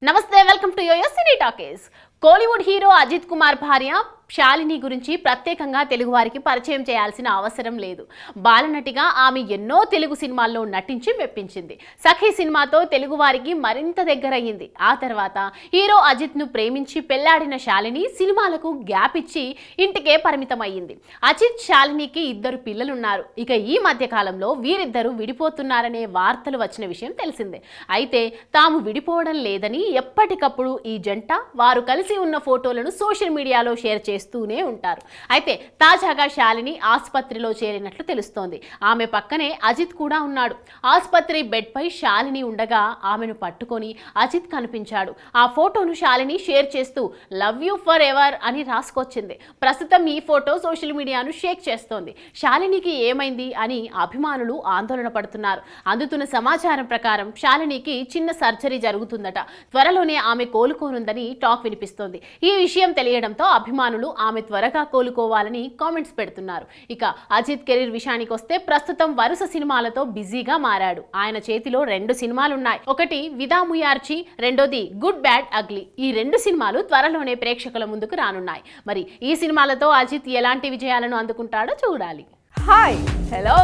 నమస్తే, welcome to yoyo cine talkies. Kollywood hero Ajith Kumar భార్య శాలిని గురించి ప్రత్యేకంగా తెలుగు వారికి పరిచయం చేయాల్సిన అవసరం లేదు. బాలనటిగా ఆమె ఎన్నో తెలుగు సినిమాల్లో నటించి మెప్పించింది. సఖీ సినిమాతో తెలుగు వారికి మరింత దగ్గరయ్యింది. ఆ తర్వాత హీరో అజిత్ను ప్రేమించి పెళ్లాడిన శాలిని సినిమాలకు గ్యాప్ ఇచ్చి ఇంటికే పరిమితమయ్యింది. అజిత్ శాలినికి 2 పిల్లలున్నారు. ఇక ఈ మధ్య కాలంలో వీరిద్దరూ విడిపోతున్నారనే వార్తలు వచ్చిన విషయం తెలిసిందే. అయితే తాము విడిపోవడం లేదని ఎప్పటికప్పుడు ఈ జంట వారు కలిసి ఉన్న ఫోటోలను సోషల్ మీడియాలో షేర్ చేస్తూనే ఉంటారు. అయితే తాజాగా శాలిని ఆసుపత్రిలో చేరినట్లు తెలుస్తోంది. ఆమె పక్కనే అజిత్ కూడా ఉన్నాడు. ఆసుపత్రి బెడ్ పై శాలిని ఉండగా ఆమెను పట్టుకొని అజిత్ కనిపించాడు. ఆ ఫోటోను శాలిని షేర్ చేస్తూ లవ్ యూ ఫర్ ఎవర్ అని రాసుకొచ్చింది. ప్రస్తుతం ఈ ఫోటో సోషల్ మీడియాను షేక్ చేస్తోంది. శాలినికి ఏమైంది అని అభిమానులు ఆందోళన పడుతున్నారు. అందుతున్న సమాచారం ప్రకారం శాలినికి చిన్న సర్జరీ జరుగుతుందట. త్వరలోనే ఆమె కోలుకోనుందని టాక్ వినిపిస్తోంది. ఈ విషయం తెలియడంతో అభిమానులు ఆమె త్వరగా కోలుకోవాలని కామెంట్స్ పెడుతున్నారు. ఇక అజిత్ కెరీర్ విషయానికి వస్తే ప్రస్తుతం వరుస సినిమాలతో బిజీగా మారాడు. ఆయన చేతిలో 2 సినిమాలున్నాయి. ఒకటి విదా ముయార్చి, రెండోది గుడ్ బ్యాడ్ అగ్లీ. ఈ 2 సినిమాలు త్వరలోనే ప్రేక్షకుల ముందుకు రానున్నాయి. మరి ఈ సినిమాలతో అజిత్ ఎలాంటి విజయాలను అందుకుంటాడో చూడాలి. హాయ్, హలో,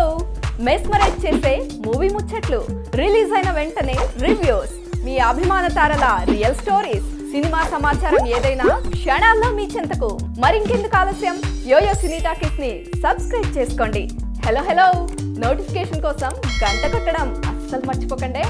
మెస్మరైజ్ చేసే మూవీ ముచ్చట్లు, రిలీజ్ అయిన వెంటనే రివ్యూస్, మీ అభిమాన తారల రియల్ స్టోరీస్, సినిమా సమాచారం ఏదైనా క్షణాల్లో మీ చెంతకు. మరింకెందుకు ఆలస్యం, యోయో సినీ టాకీస్ ని సబ్స్క్రైబ్ చేసుకోండి. హలో, నోటిఫికేషన్ కోసం గంట కొట్టడం అస్సలు మర్చిపోకండి.